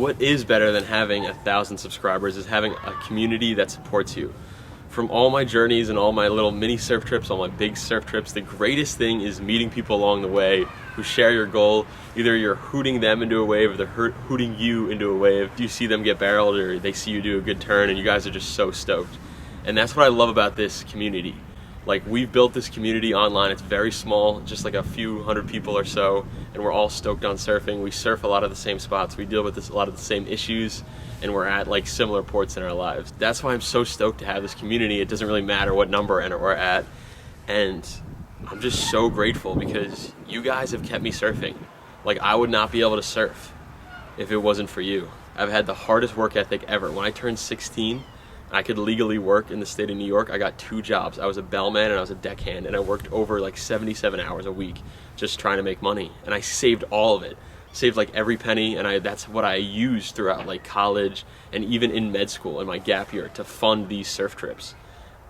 what is better than having 1,000 subscribers is having a community that supports you. From all my journeys and all my little mini surf trips, all my big surf trips, the greatest thing is meeting people along the way who share your goal. Either you're hooting them into a wave or they're hooting you into a wave. You see them get barreled or they see you do a good turn and you guys are just so stoked. And that's what I love about this community. Like, we've built this community online. It's very small, just like a few hundred people or so, and we're all stoked on surfing. We surf a lot of the same spots. We deal with a lot of the same issues, and we're at like similar ports in our lives. That's why I'm so stoked to have this community. It doesn't really matter what number we're at, and I'm just so grateful because you guys have kept me surfing. Like, I would not be able to surf if it wasn't for you. I've had the hardest work ethic ever. When I turned 16, I could legally work in the state of New York. I got 2 jobs. I was a bellman and I was a deckhand, and I worked over like 77 hours a week just trying to make money. And I saved all of it. Saved like every penny, and that's what I used throughout like college and even in med school in my gap year to fund these surf trips.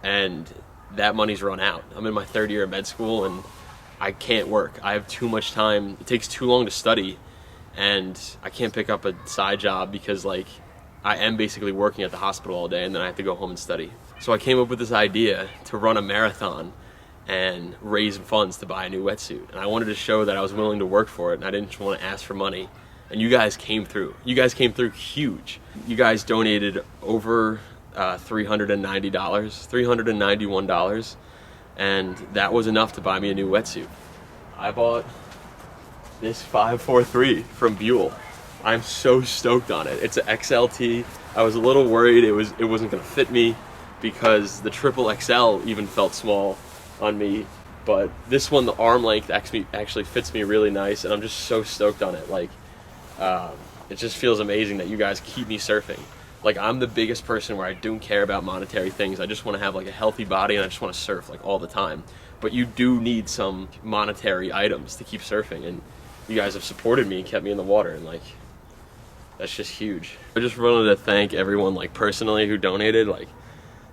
And that money's run out. I'm in my 3rd year of med school and I can't work. I have too much time. It takes too long to study, and I can't pick up a side job because like I am basically working at the hospital all day and then I have to go home and study. So I came up with this idea to run a marathon and raise funds to buy a new wetsuit. And I wanted to show that I was willing to work for it and I didn't want to ask for money. And you guys came through. You guys came through huge. You guys donated over $390, $391, and that was enough to buy me a new wetsuit. I bought this 543 from Buell. I'm so stoked on it. It's an XLT. I was a little worried it wasn't gonna fit me because the triple XL even felt small on me, but this one, the arm length actually fits me really nice, and I'm just so stoked on it. Like, it just feels amazing that you guys keep me surfing. Like, I'm the biggest person where I don't care about monetary things. I just want to have like a healthy body and I just want to surf like all the time. But you do need some monetary items to keep surfing, and you guys have supported me and kept me in the water, and like, that's just huge. I just wanted to thank everyone like personally who donated. Like,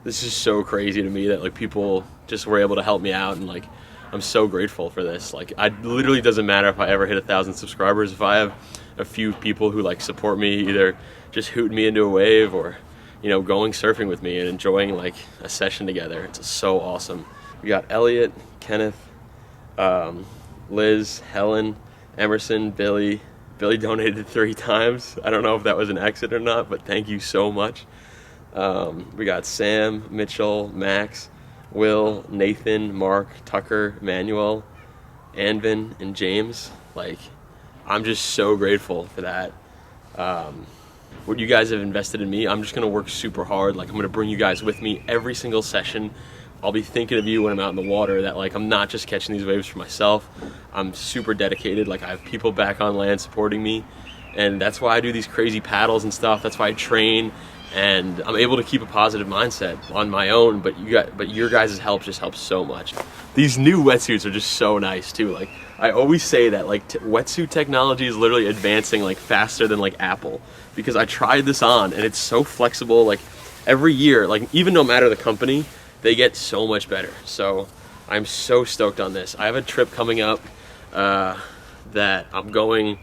this is so crazy to me that like people just were able to help me out, and like I'm so grateful for this. Like, literally doesn't matter if I ever hit 1,000 subscribers. If I have a few people who like support me, either just hooting me into a wave or, you know, going surfing with me and enjoying like a session together, it's so awesome. We got Elliot, Kenneth, Liz, Helen, Emerson, Billy. Billy donated 3 times. I don't know if that was an exit or not, but thank you so much. We got Sam, Mitchell, Max, Will, Nathan, Mark, Tucker, Manuel, Anvin, and James. Like, I'm just so grateful for that. What you guys have invested in me, I'm just gonna work super hard. Like, I'm gonna bring you guys with me every single session. I'll be thinking of you when I'm out in the water, that like I'm not just catching these waves for myself. I'm super dedicated. Like, I have people back on land supporting me, and that's why I do these crazy paddles and stuff. That's why I train, and I'm able to keep a positive mindset on my own, but your guys' help just helps so much. These new wetsuits are just so nice too. Like, I always say that like wetsuit technology is literally advancing like faster than like Apple, because I tried this on and it's so flexible. Like, every year, like, even no matter the company, they get so much better. So I'm so stoked on this. I have a trip coming up that I'm going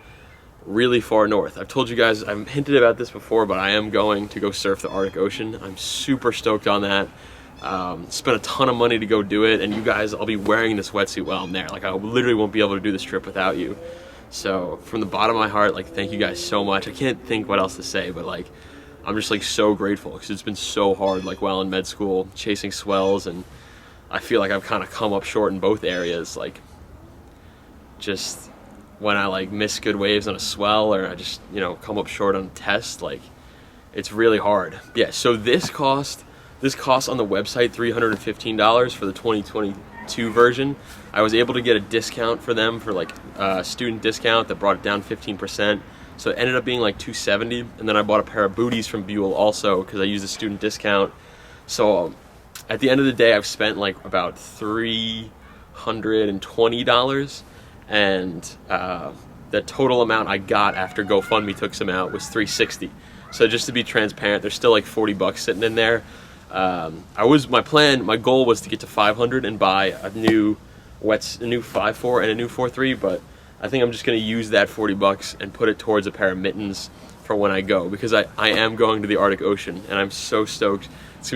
really far north. I've told you guys, I've hinted about this before, but I am going to go surf the Arctic Ocean. I'm super stoked on that. Spent a ton of money to go do it, and you guys, I'll be wearing this wetsuit while I'm there. Like, I literally won't be able to do this trip without you. So from the bottom of my heart, like, thank you guys so much. I can't think what else to say, but like, I'm just like so grateful because it's been so hard, like while in med school, chasing swells, and I feel like I've kind of come up short in both areas. Like, just when I like miss good waves on a swell, or I just, you know, come up short on a test, like, it's really hard. Yeah, so this costs on the website $315 for the 2022 version. I was able to get a discount for them, for like a student discount that brought it down 15%. So it ended up being like $270, and then I bought a pair of booties from Buell also because I used a student discount. So at the end of the day, I've spent like about $320, and the total amount I got after GoFundMe took some out was $360. So just to be transparent, there's still like $40 sitting in there. My goal was to get to 500 and buy a new 5.4 and a new 4.3, but I think I'm just going to use that $40 and put it towards a pair of mittens for when I go, because I am going to the Arctic Ocean, and I'm so stoked. It's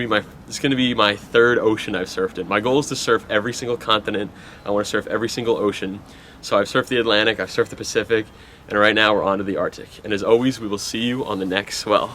gonna be my third ocean I've surfed in. My goal is to surf every single continent. I want to surf every single ocean. So I've surfed the Atlantic, I've surfed the Pacific, and right now we're on to the Arctic. And as always, we will see you on the next swell.